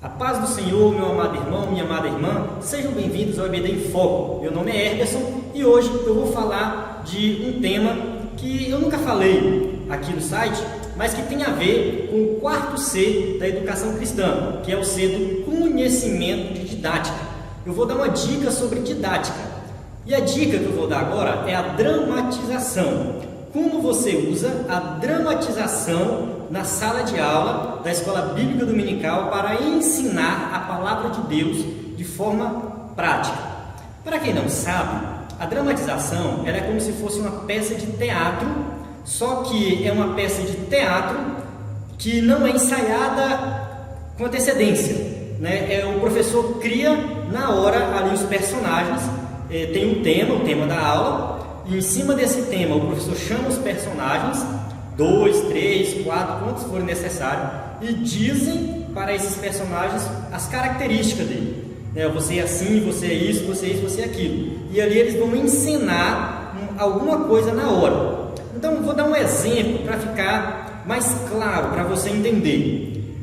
A paz do Senhor, meu amado irmão, minha amada irmã, sejam bem-vindos ao EBD em Foco. Meu nome é Herberson e hoje eu vou falar de um tema que eu nunca falei aqui no site, mas que tem a ver com o quarto C da educação cristã, que é o C do conhecimento de didática. Eu vou dar uma dica sobre didática. E a dica que eu vou dar agora é a dramatização. Como você usa a dramatização na sala de aula da Escola Bíblica Dominical para ensinar a Palavra de Deus de forma prática. Para quem não sabe, a dramatização é como se fosse uma peça de teatro, só que é uma peça de teatro que não é ensaiada com antecedência, né? O professor cria na hora ali os personagens, tem um tema, o tema da aula, e em cima desse tema o professor chama os personagens, 2, 3, 4, quantos forem necessários, e dizem para esses personagens as características dele. Você é assim, você é isso, você é isso, você é aquilo. E ali eles vão ensinar alguma coisa na hora. Então vou dar um exemplo para ficar mais claro, para você entender.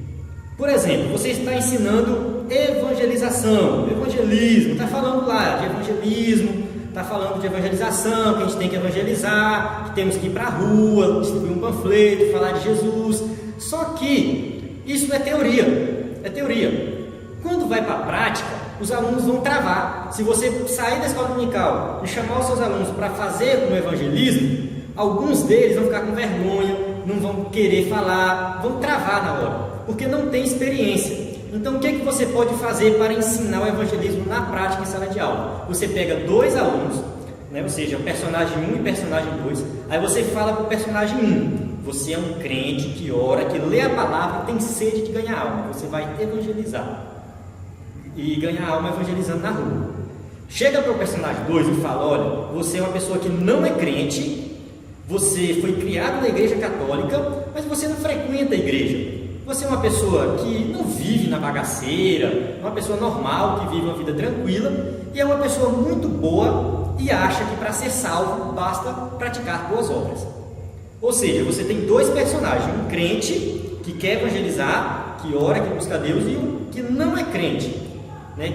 Por exemplo, você está ensinando evangelização, evangelismo, está falando lá de evangelismo, está falando de evangelização, que a gente tem que evangelizar, que temos que ir para a rua, distribuir um panfleto, falar de Jesus. Só que isso é teoria, é teoria. Quando vai para a prática, os alunos vão travar. Se você sair da escola dominical e chamar os seus alunos para fazer um evangelismo, alguns deles vão ficar com vergonha, não vão querer falar, vão travar na hora, porque não tem experiência. Então, o que você pode fazer para ensinar o evangelismo na prática em sala de aula? Você pega dois alunos, ou seja, o personagem 1 e o personagem 2, aí você fala para o personagem 1, você é um crente que ora, que lê a palavra e tem sede de ganhar alma, você vai evangelizar e ganhar alma evangelizando na rua. Chega para o personagem 2 e fala: olha, você é uma pessoa que não é crente, você foi criado na igreja católica, mas você não frequenta a igreja. Você é uma pessoa que não vive na bagaceira, uma pessoa normal, que vive uma vida tranquila, e é uma pessoa muito boa e acha que para ser salvo basta praticar boas obras. Ou seja, você tem dois personagens, um crente que quer evangelizar, que ora, que busca Deus, e um que não é crente,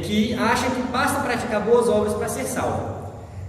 que acha que basta praticar boas obras para ser salvo.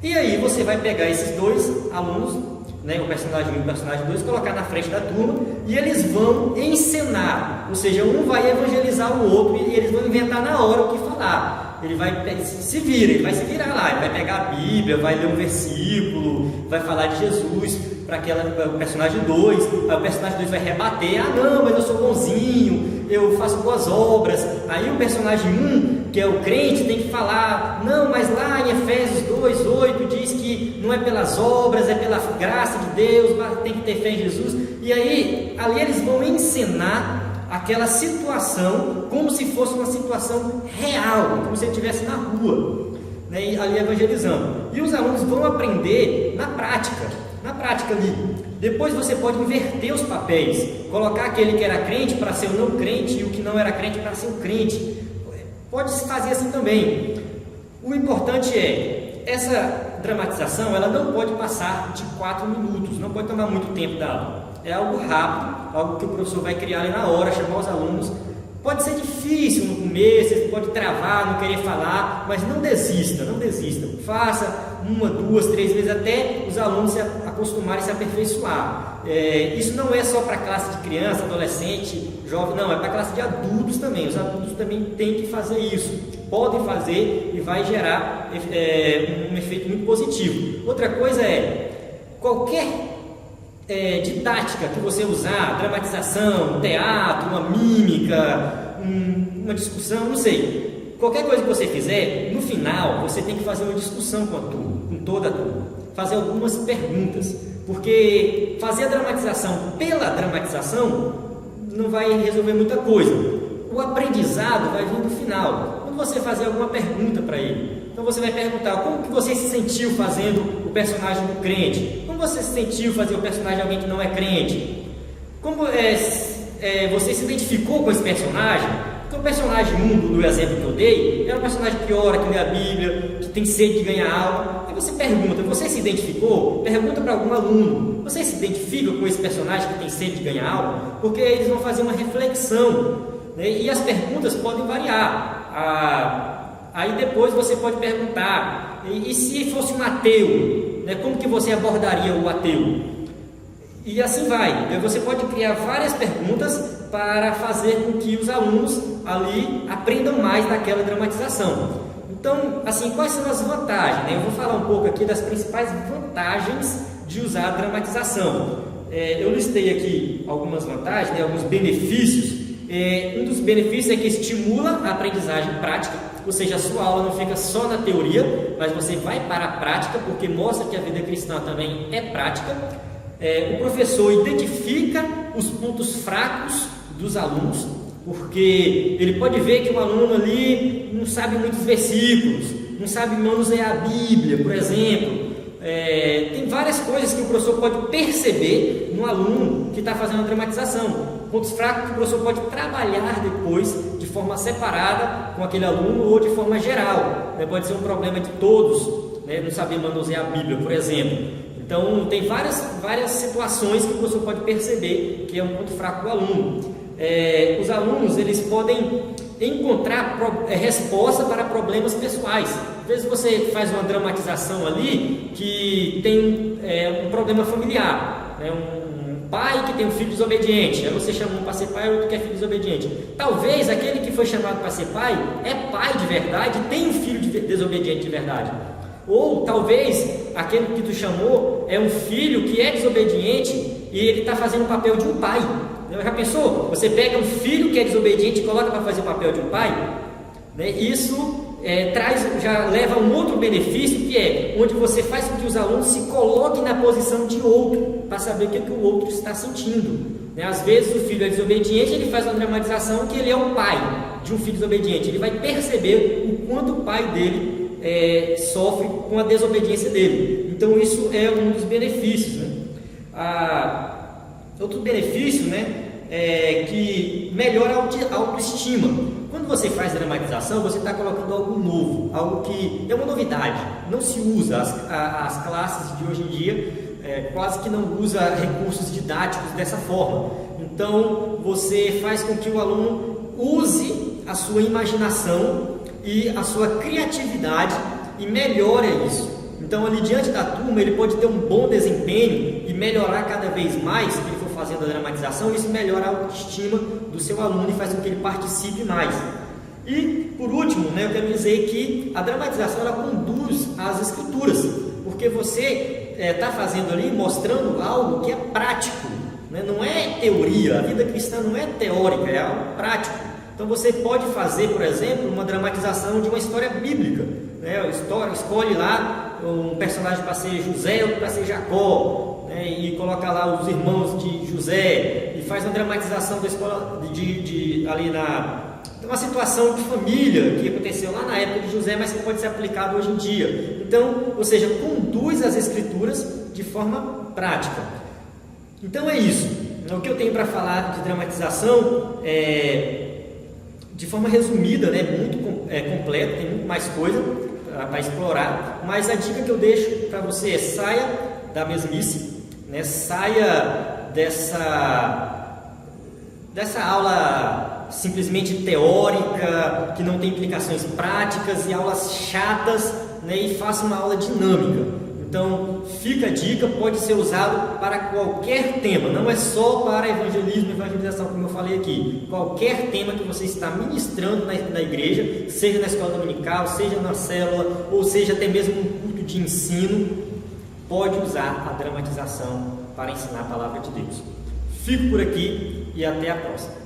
E aí você vai pegar esses dois alunos, o personagem 1 e o personagem 2, colocar na frente da turma e eles vão encenar, ou seja, um vai evangelizar o outro e eles vão inventar na hora o que falar. Ele vai ele vai se virar lá, ele vai pegar a Bíblia, vai ler um versículo, vai falar de Jesus para o personagem 2, aí o personagem 2 vai rebater: ah não, mas eu sou bonzinho, eu faço boas obras. Aí o personagem 1, que é o crente, tem que falar: não, mas lá em Efésios 2:8 diz que não é pelas obras, é pela graça de Deus, tem que ter fé em Jesus. E aí, ali eles vão ensinar aquela situação como se fosse uma situação real, como se ele estivesse na rua, ali evangelizando. E os alunos vão aprender na prática ali. Depois você pode inverter os papéis, colocar aquele que era crente para ser o não crente e o que não era crente para ser o crente. Pode se fazer assim também. O importante é, essa dramatização, ela não pode passar de 4 minutos, não pode tomar muito tempo da aula. É algo rápido, algo que o professor vai criar ali na hora, chamar os alunos. Pode ser difícil no começo, você pode travar, não querer falar, mas não desista. Faça 1, 2, 3 vezes até os alunos se acostumarem, se aperfeiçoar. Isso não é só para classe de criança, adolescente, jovem, não, é para classe de adultos também. Os adultos também têm que fazer isso, podem fazer e vai gerar um efeito muito positivo. Outra coisa é, qualquer didática que você usar, dramatização, teatro, uma mímica, uma discussão, não sei, qualquer coisa que você fizer, no final você tem que fazer uma discussão com a turma, com toda a turma, fazer algumas perguntas, porque fazer a dramatização pela dramatização não vai resolver muita coisa. O aprendizado vai vir no final, quando você fazer alguma pergunta para ele. Então você vai perguntar: como que você se sentiu fazendo o personagem do crente? Como você se sentiu fazer o personagem de alguém que não é crente? Como você se identificou com esse personagem? Então o personagem 1 do exemplo que eu dei é um personagem que ora, que lê a Bíblia, que tem sede de ganhar alma. Aí você pergunta: você se identificou? Pergunta para algum aluno: você se identifica com esse personagem que tem sede de ganhar alma? Porque eles vão fazer uma reflexão né? E as perguntas podem variar. Aí depois você pode perguntar, e se fosse um ateu, né? Como que você abordaria o ateu? E assim vai. Você pode criar várias perguntas para fazer com que os alunos ali aprendam mais daquela dramatização. Então, assim, quais são as vantagens, né? Eu vou falar um pouco aqui das principais vantagens de usar a dramatização. Eu listei aqui algumas vantagens, né? Alguns benefícios. Um dos benefícios é que estimula a aprendizagem prática, ou seja, a sua aula não fica só na teoria, mas você vai para a prática, porque mostra que a vida cristã também é prática. O professor identifica os pontos fracos dos alunos, porque ele pode ver que o aluno ali não sabe muitos versículos, não sabe manusear a Bíblia, por exemplo. Tem várias coisas que o professor pode perceber no aluno que está fazendo a dramatização. Pontos fracos que o professor pode trabalhar depois de forma separada com aquele aluno ou de forma geral. Pode ser um problema de todos, né? Não saber manusear a Bíblia, por exemplo. Então, tem várias situações que o professor pode perceber que é um ponto fraco do aluno. Os alunos, eles podem encontrar resposta para problemas pessoais. Às vezes você faz uma dramatização ali que tem um problema familiar, né? Um pai que tem um filho desobediente, aí você chama um para ser pai e outro que é filho desobediente. Talvez aquele que foi chamado para ser pai é pai de verdade e tem um filho desobediente de verdade. Ou talvez aquele que tu chamou é um filho que é desobediente e ele está fazendo o papel de um pai. Já pensou? Você pega um filho que é desobediente e coloca para fazer o papel de um pai, né? Isso já leva a um outro benefício, que é onde você faz com que os alunos se coloquem na posição de outro, para saber o que o outro está sentindo, né? Às vezes o filho é desobediente, ele faz uma dramatização que ele é o pai de um filho desobediente, ele vai perceber o quanto o pai dele sofre com a desobediência dele. Então isso é um dos benefícios, né? Outro benefício, né, é que melhora a autoestima. Quando você faz dramatização, você está colocando algo novo, algo que é uma novidade, não se usa. As classes de hoje em dia quase que não usa recursos didáticos dessa forma. Então você faz com que o aluno use a sua imaginação e a sua criatividade e melhora isso. Então, ali diante da turma, ele pode ter um bom desempenho e melhorar cada vez mais, que ele for fazendo a dramatização, isso melhora a autoestima do seu aluno e faz com que ele participe mais. E, por último, né, eu quero dizer que a dramatização ela conduz às escrituras, porque você está fazendo ali, mostrando algo que é prático, né? Não é teoria, a vida cristã não é teórica, é algo prático. Então você pode fazer, por exemplo, uma dramatização de uma história bíblica, né? Escolhe lá um personagem para ser José, outro para ser Jacó, né? E coloca lá os irmãos de José e faz uma dramatização da escola ali uma situação de família que aconteceu lá na época de José, mas que pode ser aplicado hoje em dia. Então, ou seja, conduz as escrituras de forma prática. Então é isso. O que eu tenho para falar de dramatização de forma resumida, né, muito completa, tem muito mais coisa para explorar, mas a dica que eu deixo para você é: saia da mesmice, né, saia dessa aula simplesmente teórica, que não tem implicações práticas e aulas chatas, né, e faça uma aula dinâmica. Então, fica a dica, pode ser usado para qualquer tema, não é só para evangelismo e evangelização, como eu falei aqui. Qualquer tema que você está ministrando na igreja, seja na escola dominical, seja na célula, ou seja até mesmo no culto de ensino, pode usar a dramatização para ensinar a palavra de Deus. Fico por aqui e até a próxima.